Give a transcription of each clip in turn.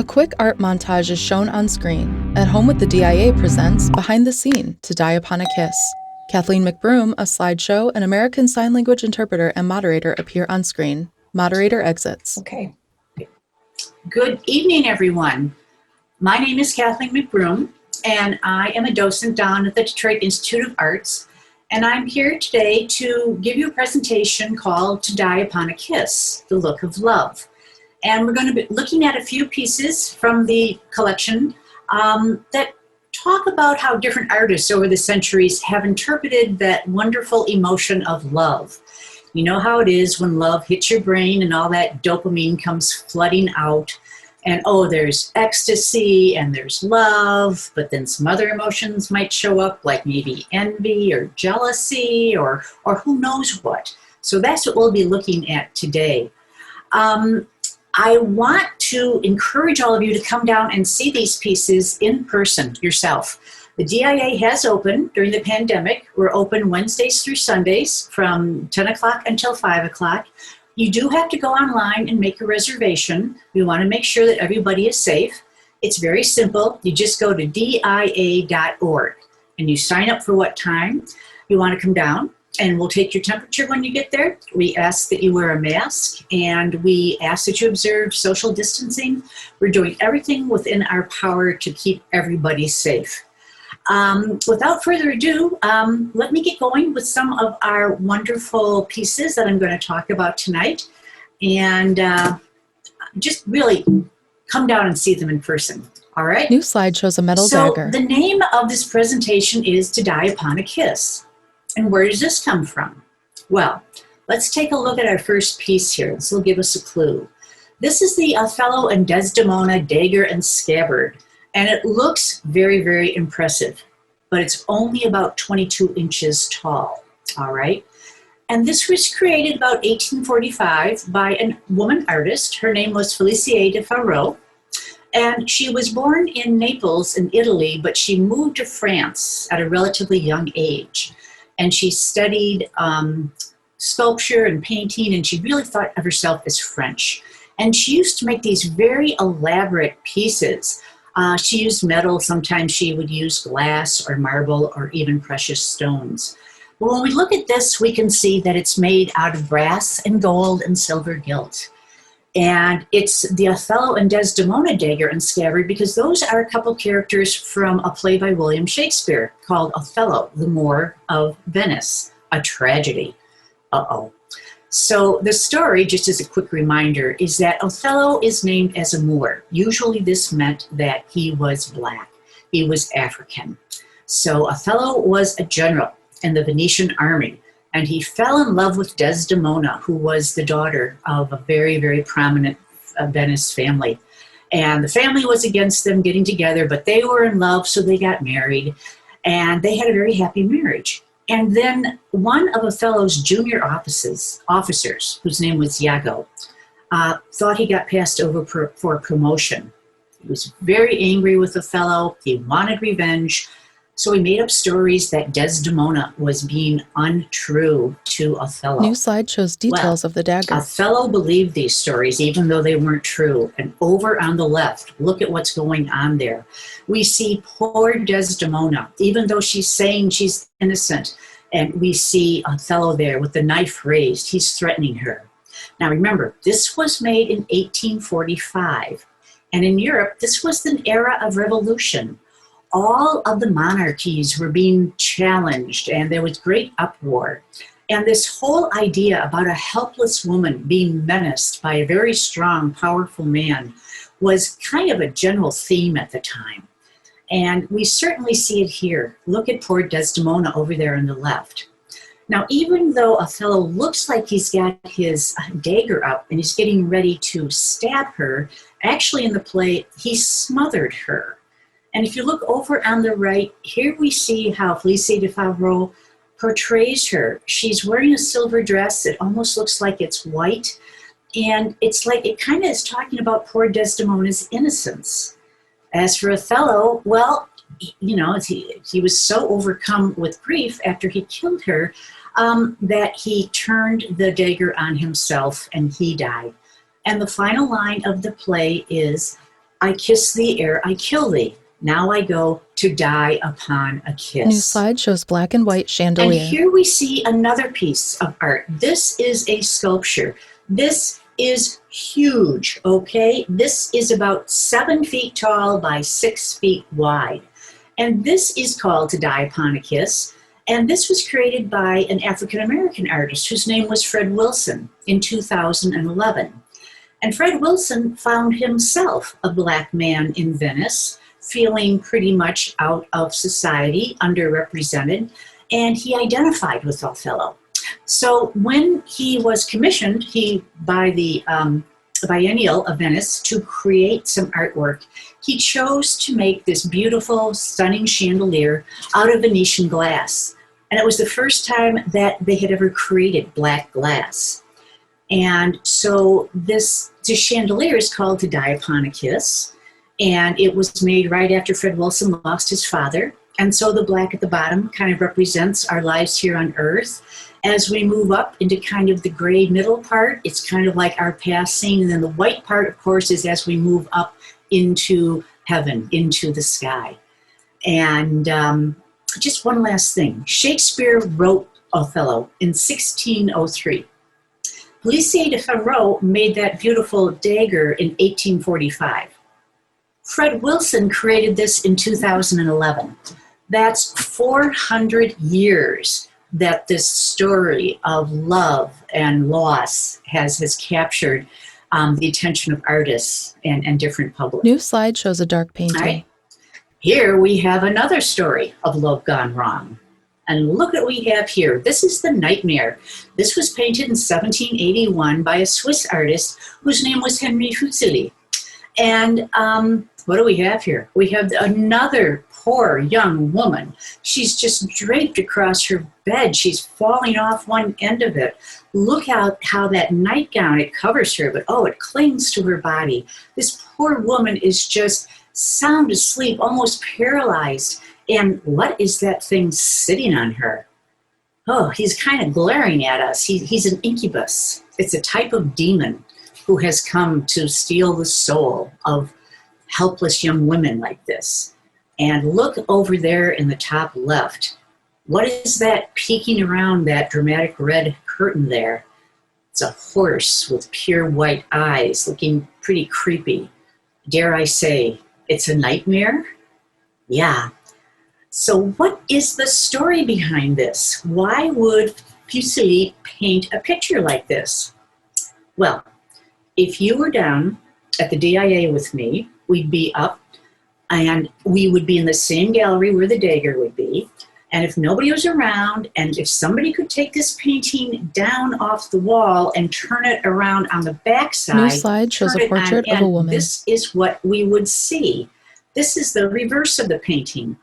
quick art montage is shown on screen. At Home with the DIA presents Behind the Scene, To Die Upon a Kiss. Kathleen McBroom, a slideshow, an American Sign Language interpreter, and moderator appear on screen. Moderator exits. Okay. Good evening, everyone. My name is Kathleen McBroom, and I am a docent down at the Detroit Institute of Arts. And I'm here today to give you a presentation called To Die Upon a Kiss, The Look of Love. And we're going to be looking at a few pieces from the collection that talk about how different artists over the centuries have interpreted that wonderful emotion of love. You know how it is when love hits your brain and all that dopamine comes flooding out. And oh, there's ecstasy and there's love, but then some other emotions might show up, like maybe envy or jealousy or who knows what. So that's what we'll be looking at today. I want to encourage all of you to come down and see these pieces in person yourself. The DIA has opened during the pandemic. We're open Wednesdays through Sundays from 10 o'clock until 5 o'clock. You do have to go online and make a reservation. We want to make sure that everybody is safe. It's very simple. You just go to DIA.org and you sign up for what time you want to come down, and we'll take your temperature when you get there. We ask that you wear a mask, and we ask that you observe social distancing. We're doing everything within our power to keep everybody safe. Without further ado, let me get going with some of our wonderful pieces that I'm going to talk about tonight. And just really come down and see them in person. All right? New slide shows a metal dagger. So the name of this presentation is To Die Upon a Kiss. And where does this come from? Well, let's take a look at our first piece here. This will give us a clue. This is the Othello and Desdemona Dagger and Scabbard. And it looks very, very impressive, but it's only about 22 inches tall, all right? And this was created about 1845 by a woman artist. Her name was Félicité de Fauveau, and she was born in Naples in Italy, but she moved to France at a relatively young age. And she studied sculpture and painting, and she really thought of herself as French. And she used to make these very elaborate pieces. She used metal. Sometimes she would use glass or marble or even precious stones. But when we look at this, we can see that it's made out of brass and gold and silver gilt. And it's the Othello and Desdemona Dagger and Scabbard because those are a couple characters from a play by William Shakespeare called Othello, the Moor of Venice, a tragedy. Uh-oh. So the story, just as a quick reminder, is that Othello is named as a Moor. Usually this meant that he was black. He was African. So Othello was a general in the Venetian army, and he fell in love with Desdemona, who was the daughter of a very, very prominent Venice family. And the family was against them getting together, but they were in love, so they got married, and they had a very happy marriage. And then one of Othello's junior officers, whose name was Iago, thought he got passed over for promotion. He was very angry with Othello. He wanted revenge. So he made up stories that Desdemona was being untrue to Othello. New slide shows details of the dagger. Othello believed these stories, even though they weren't true. And over on the left, look at what's going on there. We see poor Desdemona, even though she's saying she's innocent. And we see Othello there with the knife raised. He's threatening her. Now remember, this was made in 1845. And in Europe, this was an era of revolution. All of the monarchies were being challenged, and there was great uproar. And this whole idea about a helpless woman being menaced by a very strong, powerful man was kind of a general theme at the time. And we certainly see it here. Look at poor Desdemona over there on the left. Now, even though Othello looks like he's got his dagger up and he's getting ready to stab her, actually in the play, he smothered her. And if you look over on the right, here we see how Félicité de Fauveau portrays her. She's wearing a silver dress. It almost looks like it's white. And it's like it kind of is talking about poor Desdemona's innocence. As for Othello, well, you know, he was so overcome with grief after he killed her that he turned the dagger on himself and he died. And the final line of the play is, I kiss thee ere I kill thee. Now I go to die upon a kiss. New slide shows black and white And chandelier. here we see another piece of art. This is a sculpture. This is huge, okay? This is about 7 feet tall by 6 feet wide. And this is called To Die Upon a Kiss. And this was created by an African-American artist whose name was Fred Wilson in 2011. And Fred Wilson found himself a black man in Venice, feeling pretty much out of society, underrepresented, and he identified with Othello. So when he was commissioned by the Biennial of Venice to create some artwork, he chose to make this beautiful, stunning chandelier out of Venetian glass. And it was the first time that they had ever created black glass. And so this chandelier is called To Die Upon a Kiss. And it was made right after Fred Wilson lost his father. And so the black at the bottom kind of represents our lives here on Earth. As we move up into kind of the gray middle part, it's kind of like our passing. And then the white part, of course, is as we move up into heaven, into the sky. And just one last thing. Shakespeare wrote Othello in 1603. Policier de Ferrot made that beautiful Dagger in 1845. Fred Wilson created this in 2011. That's 400 years that this story of love and loss has captured the attention of artists and different public. New slide shows a dark painting. All right. Here we have another story of love gone wrong. And look what we have here. This is The Nightmare. This was painted in 1781 by a Swiss artist whose name was Henri Fuseli. And what do we have here? We have another poor young woman. She's just draped across her bed. She's falling off one end of it. Look how that nightgown, it covers her, but it clings to her body. This poor woman is just sound asleep, almost paralyzed. And what is that thing sitting on her? Oh, he's kind of glaring at us. He's an incubus. It's a type of demon who has come to steal the soul of helpless young women like this. And look over there in the top left. What is that peeking around that dramatic red curtain there? It's a horse with pure white eyes, looking pretty creepy. Dare I say, it's a nightmare? Yeah. So what is the story behind this? Why would Fuseli paint a picture like this? Well, if you were down at the DIA with me, we'd be up and we would be in the same gallery where the Dagger would be. And if nobody was around, and if somebody could take this painting down off the wall and turn it around on the backside, New slide shows a portrait of a woman. This is what we would see. This is the reverse of the painting.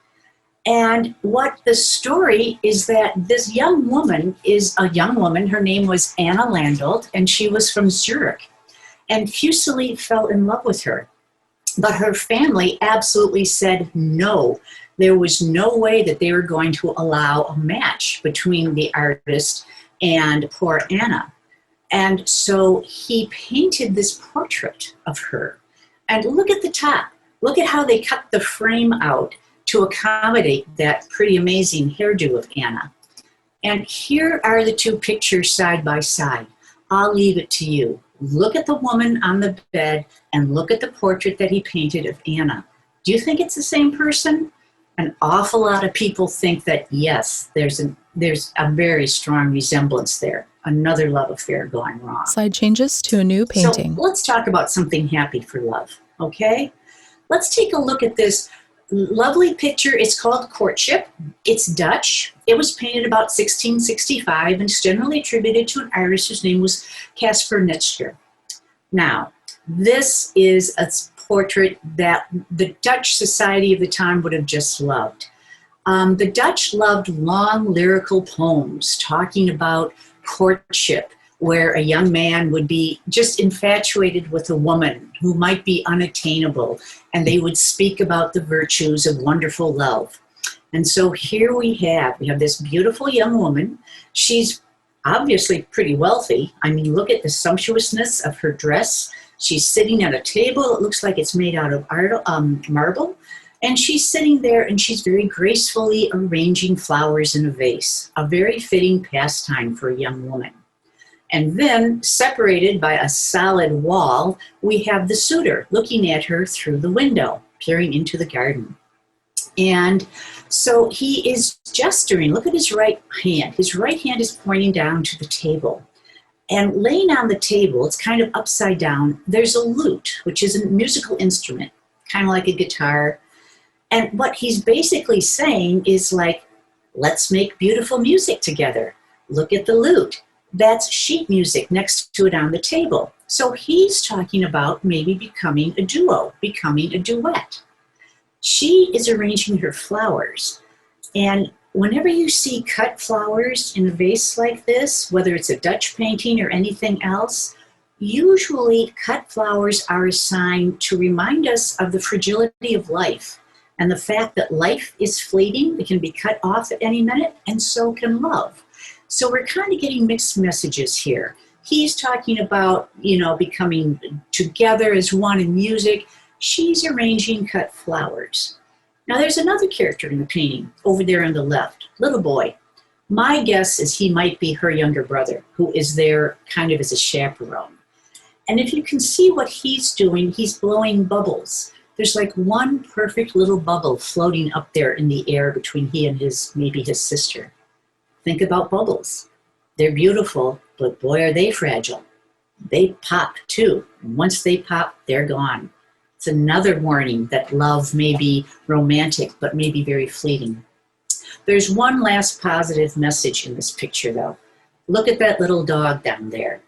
And what the story is that this young woman is a young woman. Her name was Anna Landolt, and she was from Zurich. And Fuseli fell in love with her. But her family absolutely said no. There was no way that they were going to allow a match between the artist and poor Anna. And so he painted this portrait of her. And look at the top. Look at how they cut the frame out to accommodate that pretty amazing hairdo of Anna. And here are the two pictures side by side. I'll leave it to you. Look at the woman on the bed and look at the portrait that he painted of Anna. Do you think it's the same person? An awful lot of people think that, yes, there's a very strong resemblance there. Another love affair going wrong. Slide changes to a new painting. So let's talk about something happy for love, okay? Let's take a look at this lovely picture. It's called Courtship. It's Dutch. It was painted about 1665 and it's generally attributed to an artist whose name was Caspar Nitscher. Now, this is a portrait that the Dutch society of the time would have just loved. The Dutch loved long lyrical poems talking about courtship, where a young man would be just infatuated with a woman who might be unattainable, and they would speak about the virtues of wonderful love. And so here we have this beautiful young woman. She's obviously pretty wealthy. I mean, look at the sumptuousness of her dress. She's sitting at a table. It looks like it's made out of marble. And she's sitting there and she's very gracefully arranging flowers in a vase, a very fitting pastime for a young woman. And then, separated by a solid wall, we have the suitor looking at her through the window, peering into the garden. And so he is gesturing. Look at his right hand. His right hand is pointing down to the table. And laying on the table, it's kind of upside down, there's a lute, which is a musical instrument, kind of like a guitar. And what he's basically saying is like, let's make beautiful music together. Look at the lute. That's sheet music next to it on the table. So he's talking about maybe becoming a duo, becoming a duet. She is arranging her flowers. And whenever you see cut flowers in a vase like this, whether it's a Dutch painting or anything else, usually cut flowers are a sign to remind us of the fragility of life and the fact that life is fleeting. It can be cut off at any minute, and so can love. So we're kind of getting mixed messages here. He's talking about, becoming together as one in music. She's arranging cut flowers. Now there's another character in the painting over there on the left, little boy. My guess is he might be her younger brother, who is there kind of as a chaperone. And if you can see what he's doing, he's blowing bubbles. There's like one perfect little bubble floating up there in the air between he and maybe his sister. Think about bubbles. They're beautiful, but boy, are they fragile. They pop too. And once they pop, they're gone. It's another warning that love may be romantic, but may be very fleeting. There's one last positive message in this picture, though. Look at that little dog down there.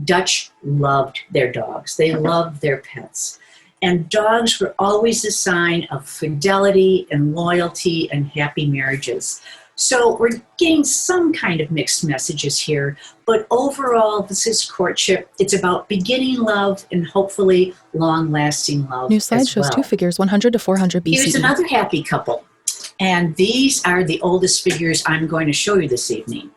Dutch loved their dogs. They loved their pets. And dogs were always a sign of fidelity and loyalty and happy marriages. So we're getting some kind of mixed messages here, but overall, this is courtship. It's about beginning love and hopefully long-lasting love. New slide shows two figures, 100 to 400 BCE. Here's another happy couple, and these are the oldest figures I'm going to show you this evening.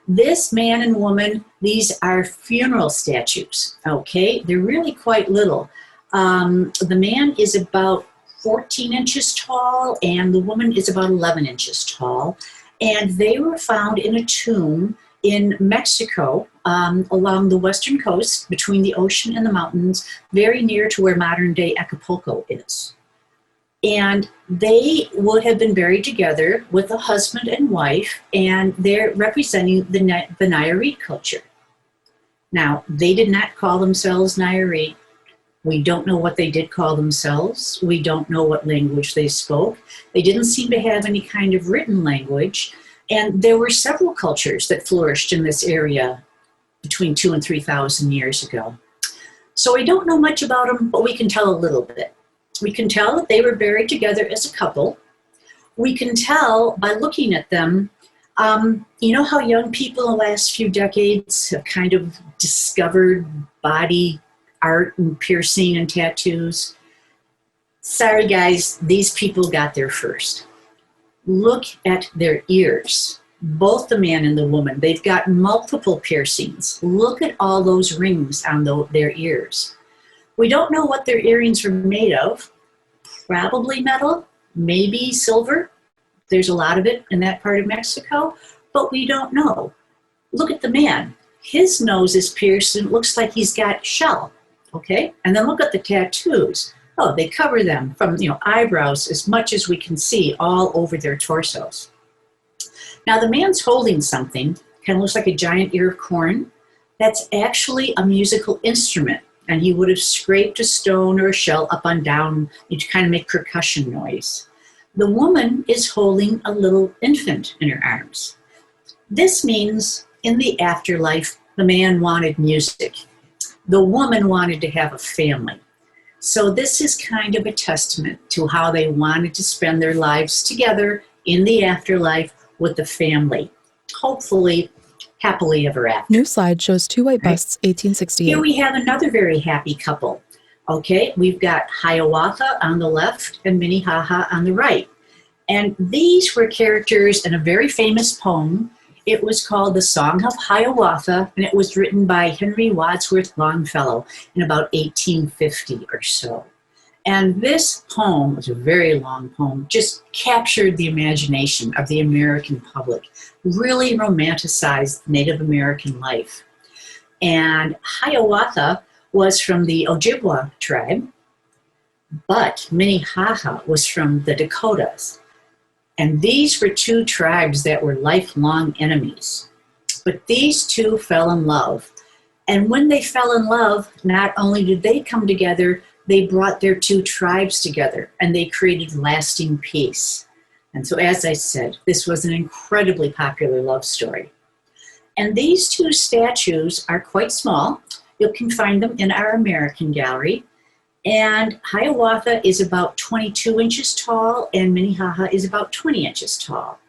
This man and woman, these are funeral statues, okay? They're really quite little. The man is about 14 inches tall, and the woman is about 11 inches tall. And they were found in a tomb in Mexico, along the western coast, between the ocean and the mountains, very near to where modern-day Acapulco is. And they would have been buried together with a husband and wife, and they're representing the Nayarit culture. Now, they did not call themselves Nayarit. We don't know what they did call themselves. We don't know what language they spoke. They didn't seem to have any kind of written language. And there were several cultures that flourished in this area between 2,000 and 3,000 years ago. So we don't know much about them, but we can tell a little bit. We can tell that they were buried together as a couple. We can tell by looking at them, you know how young people in the last few decades have kind of discovered body art and piercing and tattoos? Sorry guys, these people got there first. Look at their ears. Both the man and the woman, they've got multiple piercings. Look at all those rings on their ears. We don't know what their earrings were made of. Probably metal, maybe silver. There's a lot of it in that part of Mexico, but we don't know. Look at the man. His nose is pierced and it looks like he's got shell. Okay, and then look at the tattoos. Oh, they cover them from eyebrows as much as we can see all over their torsos. Now the man's holding something, kind of looks like a giant ear of corn. That's actually a musical instrument, and he would have scraped a stone or a shell up and down to kind of make percussion noise. The woman is holding a little infant in her arms. This means in the afterlife, the man wanted music. The woman wanted to have a family. So this is kind of a testament to how they wanted to spend their lives together in the afterlife with the family. Hopefully, happily ever after. New slide shows two white busts, 1868. Here we have another very happy couple. Okay, we've got Hiawatha on the left and Minnehaha on the right. And these were characters in a very famous poem, It was called The Song of Hiawatha, and it was written by Henry Wadsworth Longfellow in about 1850 or so. And this poem, was a very long poem, just captured the imagination of the American public, really romanticized Native American life. And Hiawatha was from the Ojibwa tribe, but Minnehaha was from the Dakotas. And these were two tribes that were lifelong enemies. But these two fell in love. And when they fell in love, not only did they come together, they brought their two tribes together and they created lasting peace. And so, as I said, this was an incredibly popular love story. And these two statues are quite small. You can find them in our American gallery. And Hiawatha is about 22 inches tall and Minnehaha is about 20 inches tall.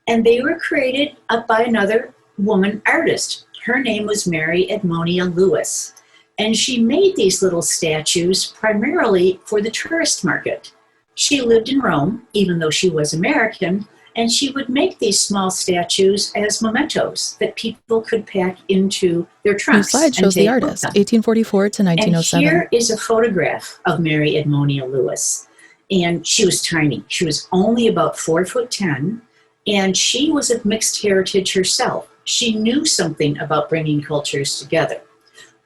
And they were created up by another woman artist. Her name was Mary Edemonia Lewis. And she made these little statues primarily for the tourist market. She lived in Rome, even though she was American, and she would make these small statues as mementos that people could pack into their New trunks. slide shows the artist, 1844 to 1907. And here is a photograph of Mary Edemonia Lewis. And she was tiny. She was only about 4'10", and she was of mixed heritage herself. She knew something about bringing cultures together.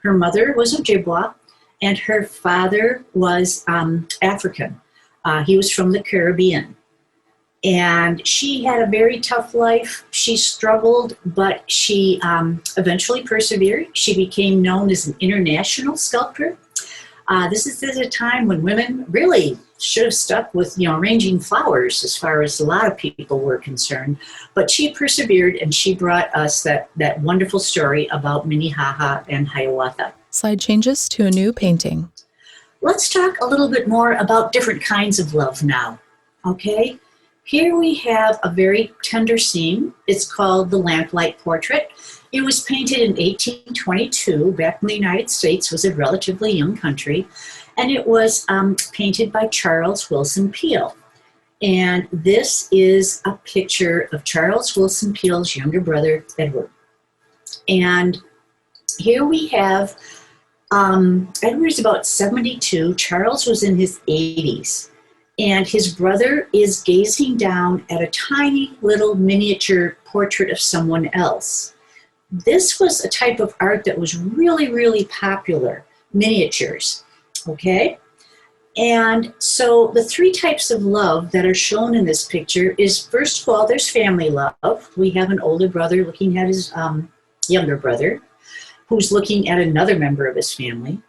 Her mother was Ojibwa, and her father was African. He was from the Caribbean. And she had a very tough life. She struggled, but she eventually persevered. She became known as an international sculptor. This is at a time when women really should have stuck with, arranging flowers as far as a lot of people were concerned. But she persevered, and she brought us that wonderful story about Minnehaha and Hiawatha. Slide changes to a new painting. Let's talk a little bit more about different kinds of love now, okay? Here we have a very tender scene. It's called the Lamplight Portrait. It was painted in 1822, back when the United States was a relatively young country, and it was painted by Charles Willson Peale. And this is a picture of Charles Willson Peale's younger brother, Edward. And here we have, Edward's about 72, Charles was in his 80s. And his brother is gazing down at a tiny little miniature portrait of someone else. This was a type of art that was really, really popular, miniatures, okay? And so the three types of love that are shown in this picture is, first of all, there's family love. We have an older brother looking at his younger brother, who's looking at another member of his family.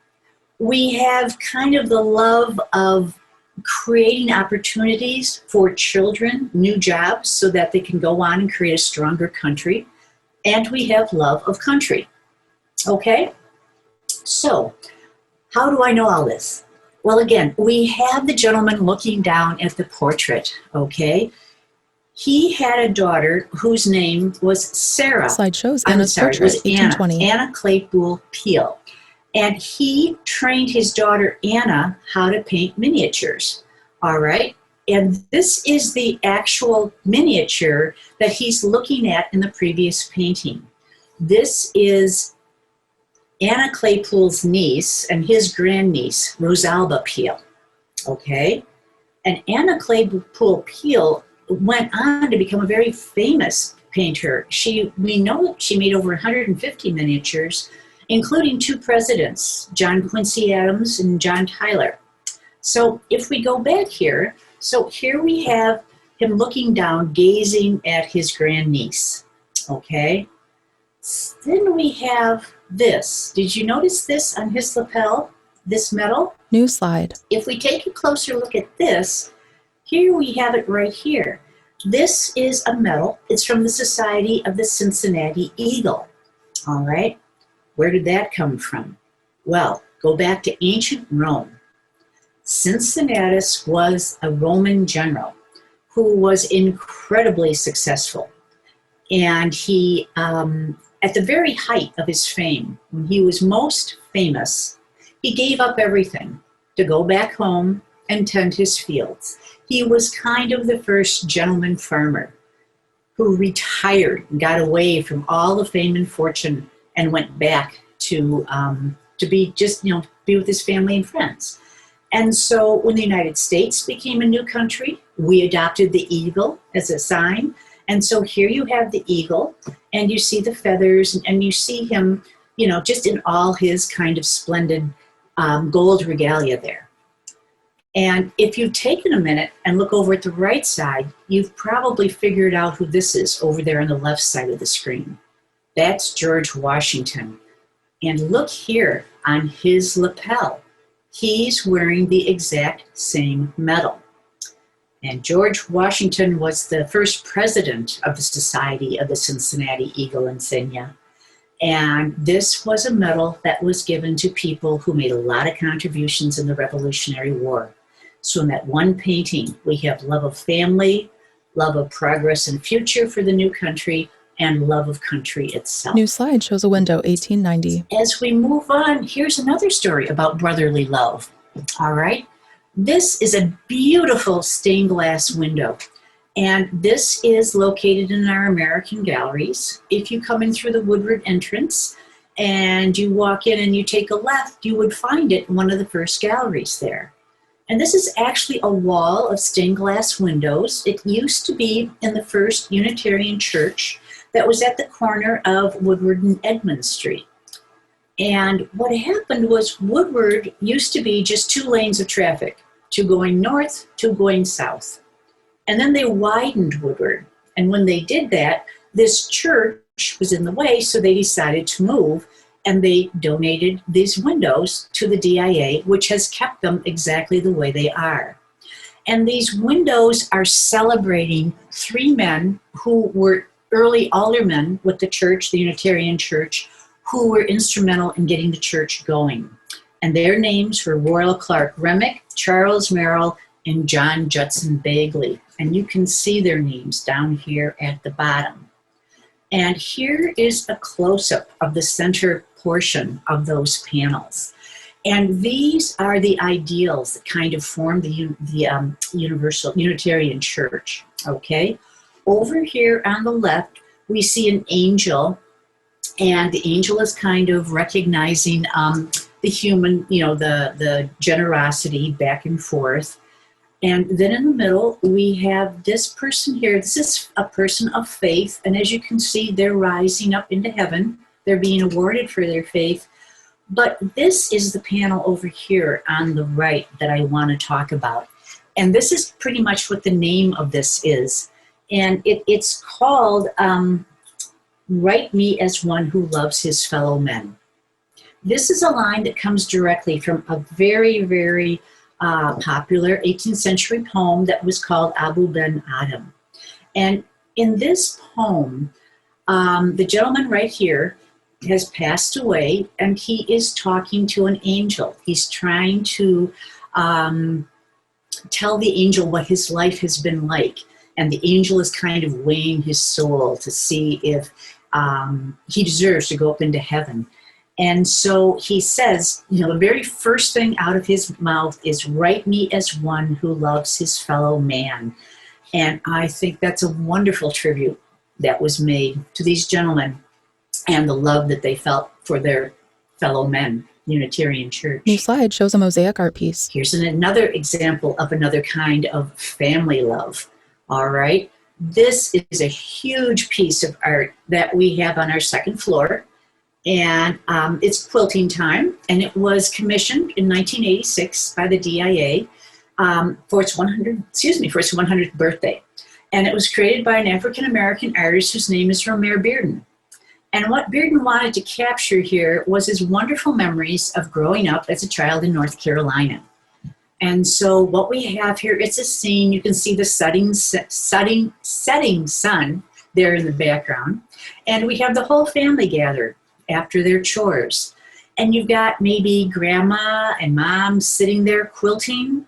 We have kind of the love of creating opportunities for children, new jobs, so that they can go on and create a stronger country. And we have love of country. Okay? So, how do I know all this? Well, again, we have the gentleman looking down at the portrait, okay? He had a daughter whose name was Sarah. Slide shows Anna's portrait, was 1820. Anna Claypool Peale. And he trained his daughter Anna how to paint miniatures, all right? And this is the actual miniature that he's looking at in the previous painting. This is Anna Claypool's niece and his grandniece, Rosalba Peale, okay? And Anna Claypool Peale went on to become a very famous painter. We know that she made over 150 miniatures, including two presidents, John Quincy Adams and John Tyler. So if we go back here, so here we have him looking down, gazing at his grandniece, okay? Then we have this. Did you notice this on his lapel, this medal? New slide. If we take a closer look at this, here we have it right here. This is a medal. It's from the Society of the Cincinnati Eagle, all right? Where did that come from? Well, go back to ancient Rome. Cincinnatus was a Roman general who was incredibly successful. And he, at the very height of his fame, when he was most famous, he gave up everything to go back home and tend his fields. He was kind of the first gentleman farmer. who retired and got away from all the fame and fortune and went back to be just, be with his family and friends. And so when the United States became a new country, we adopted the eagle as a sign. And so here you have the eagle, and you see the feathers, and you see him, just in all his kind of splendid gold regalia there. And if you've taken a minute and look over at the right side, you've probably figured out who this is over there on the left side of the screen. That's George Washington. And look here on his lapel. He's wearing the exact same medal. And George Washington was the first president of the Society of the Cincinnati Eagle Insignia. And this was a medal that was given to people who made a lot of contributions in the Revolutionary War. So in that one painting, we have love of family, love of progress and future for the new country, and love of country itself. New slide shows a window, 1890. As we move on, here's another story about brotherly love. All right. This is a beautiful stained glass window. And this is located in our American galleries. If you come in through the Woodward entrance and you walk in and you take a left, you would find it in one of the first galleries there. And this is actually a wall of stained glass windows. It used to be in the First Unitarian Church that was at the corner of Woodward and Edmund Street. And what happened was Woodward used to be just 2 lanes of traffic, 2 going north, 2 going south. And then they widened Woodward. And when they did that, this church was in the way, so they decided to move. And they donated these windows to the DIA, which has kept them exactly the way they are. And these windows are celebrating 3 men who were early aldermen with the church, the Unitarian Church, who were instrumental in getting the church going. And their names were Royal Clark Remick, Charles Merrill, and John Judson Bagley. And you can see their names down here at the bottom. And here is a close-up of the center portion of those panels. And these are the ideals that kind of form the Universal Unitarian Church, okay? Over here on the left, we see an angel, and the angel is kind of recognizing the human, the generosity back and forth. And then in the middle, we have this person here. This is a person of faith. And as you can see, they're rising up into heaven. They're being awarded for their faith. But this is the panel over here on the right that I want to talk about. And this is pretty much what the name of this is. And it's called Write Me as One Who Loves His Fellow Men. This is a line that comes directly from a very, very popular 18th century poem that was called Abu Ben Adam. And in this poem, the gentleman right here has passed away, and he is talking to an angel. He's trying to tell the angel what his life has been like. And the angel is kind of weighing his soul to see if he deserves to go up into heaven. And so he says, the very first thing out of his mouth is, write me as one who loves his fellow man. And I think that's a wonderful tribute that was made to these gentlemen and the love that they felt for their fellow men, Unitarian Church. New slide shows a mosaic art piece. Here's another example of another kind of family love. All right. This is a huge piece of art that we have on our second floor. And it's Quilting Time, and it was commissioned in 1986 by the DIA for its 100th birthday. And it was created by an African-American artist whose name is Romare Bearden. And what Bearden wanted to capture here was his wonderful memories of growing up as a child in North Carolina. And so what we have here, it's a scene. You can see the setting sun there in the background. And we have the whole family gathered after their chores. And you've got maybe grandma and mom sitting there quilting.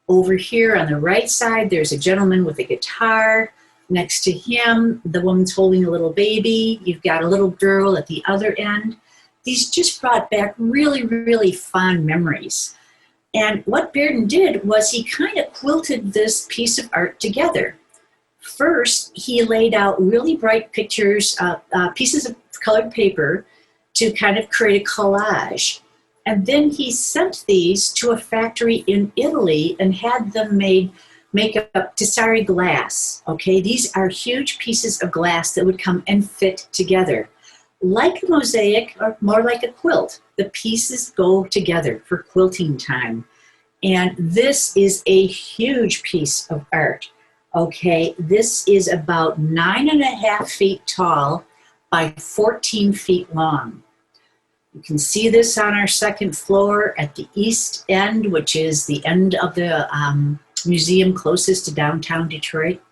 Over here on the right side, there's a gentleman with a guitar. Next to him, the woman's holding a little baby. You've got a little girl at the other end. These just brought back really, really fond memories. And what Bearden did was he kind of quilted this piece of art together First, he laid out really bright pictures, pieces of colored paper to kind of create a collage. And then he sent these to a factory in Italy and had them make up tessari glass. Okay, these are huge pieces of glass that would come and fit together. Like a mosaic, or more like a quilt. The pieces go together for quilting time. And this is a huge piece of art. Okay, this is about 9.5 feet tall by 14 feet long. You can see this on our second floor at the east end, which is the end of the museum closest to downtown Detroit.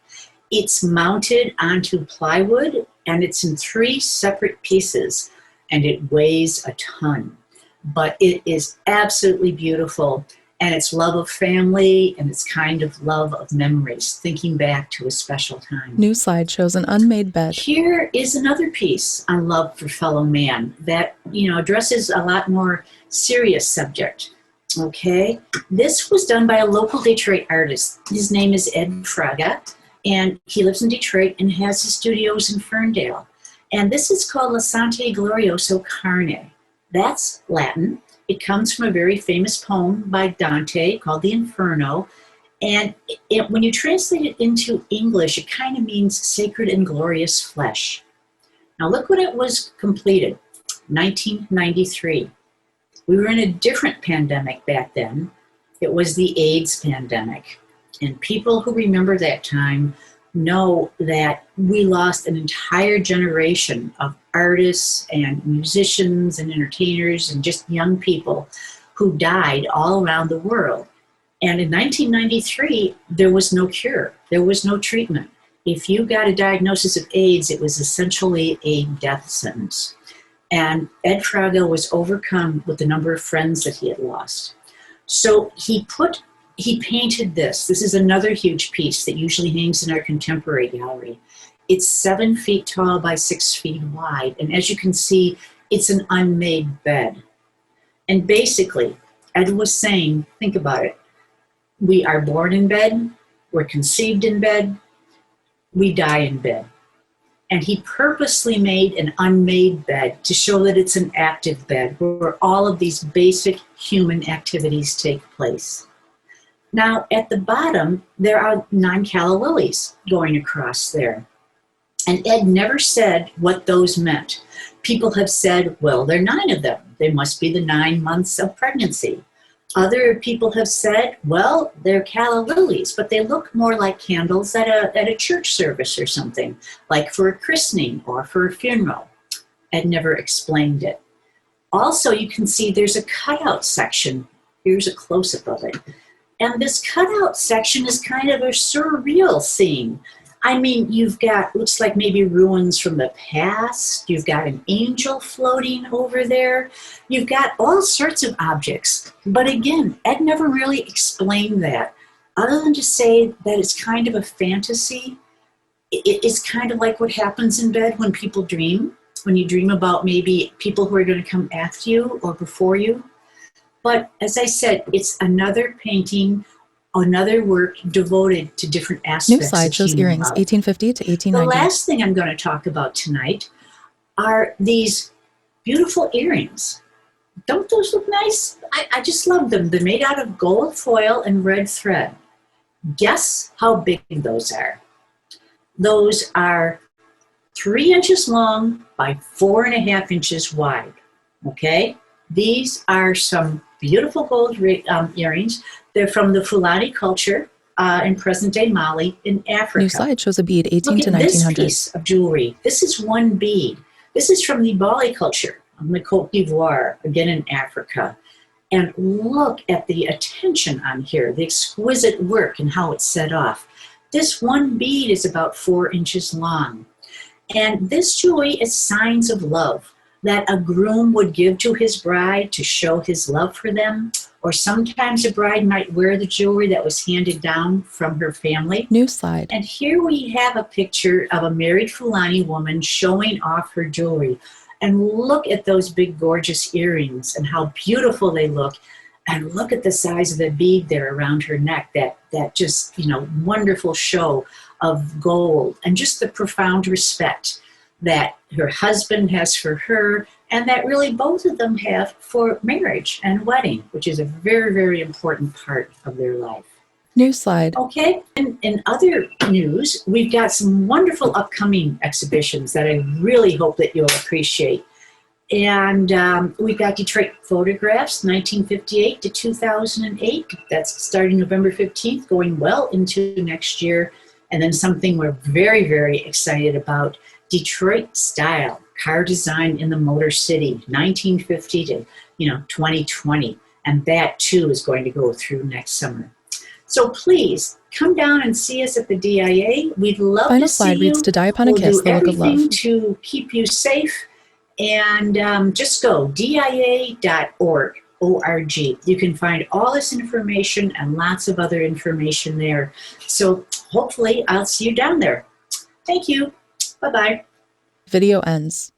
It's mounted onto plywood, and it's in 3 separate pieces, and it weighs a ton. But it is absolutely beautiful, and it's love of family, and it's kind of love of memories, thinking back to a special time. New slide shows an unmade bed. Here is another piece on love for fellow man that, addresses a lot more serious subject. Okay, this was done by a local Detroit artist. His name is Ed Fraga, and he lives in Detroit and has his studios in Ferndale. And this is called La Sante Glorioso Carne. That's Latin. It comes from a very famous poem by Dante called the Inferno. And when you translate it into English, it kind of means sacred and glorious flesh. Now look when it was completed, 1993. We were in a different pandemic back then. It was the AIDS pandemic. And people who remember that time know that we lost an entire generation of artists and musicians and entertainers and just young people who died all around the world. And in 1993, there was no cure. There was no treatment. If you got a diagnosis of AIDS, it was essentially a death sentence. And Ed Fraga was overcome with the number of friends that he had lost. So he painted this. This is another huge piece that usually hangs in our contemporary gallery. It's 7 feet tall by 6 feet wide. And as you can see, it's an unmade bed. And basically, Ed was saying, think about it. We are born in bed, we're conceived in bed, we die in bed. And he purposely made an unmade bed to show that it's an active bed where all of these basic human activities take place. Now, at the bottom, there are 9 calla lilies going across there. And Ed never said what those meant. People have said, well, there are 9 of them. They must be the 9 months of pregnancy. Other people have said, well, they're calla lilies, but they look more like candles at a church service or something, like for a christening or for a funeral. Ed never explained it. Also, you can see there's a cutout section. Here's a close-up of it. And this cutout section is kind of a surreal scene. I mean, you've got, looks like maybe ruins from the past. You've got an angel floating over there. You've got all sorts of objects. But again, Ed never really explained that, other than to say that it's kind of a fantasy. It's kind of like what happens in bed when people dream, when you dream about maybe people who are going to come after you or before you. But as I said, it's another painting, another work devoted to different aspects New slide of shows human earrings, love. 1850 to 1890. The last thing I'm going to talk about tonight are these beautiful earrings. Don't those look nice? I just love them. They're made out of gold foil and red thread. Guess how big those are? Those are 3 inches long by 4.5 inches wide. Okay? These are some beautiful gold earrings. They're from the Fulani culture in present-day Mali in Africa. New slide shows a bead, 18 Look to at this 1900s. piece of jewelry. This is one bead. This is from the Bali culture of the Côte d'Ivoire, again in Africa. And look at the attention on here, the exquisite work and how it's set off. This one bead is about 4 inches long. And this jewelry is signs of love that a groom would give to his bride to show his love for them. Or sometimes a bride might wear the jewelry that was handed down from her family. New slide. And here we have a picture of a married Fulani woman showing off her jewelry. And look at those big, gorgeous earrings and how beautiful they look. And look at the size of the bead there around her neck, that just, wonderful show of gold, and just the profound respect that her husband has for her, and that really both of them have for marriage and wedding, which is a very, very important part of their life. New slide. Okay, and in other news, we've got some wonderful upcoming exhibitions that I really hope that you'll appreciate. And we've got Detroit Photographs, 1958 to 2008. That's starting November 15th, going well into next year. And then something we're very, very excited about, Detroit Style, car design in the Motor City, 1950 to 2020. And that too is going to go through next summer. So please come down and see us at the DIA. We'd love Final to see slide you. reads To Die Upon a We'll Kiss, do the Look of everything Love. to keep you safe. And just go dia.org. O-R-G. You can find all this information and lots of other information there. So hopefully I'll see you down there. Thank you. Bye-bye. Video ends.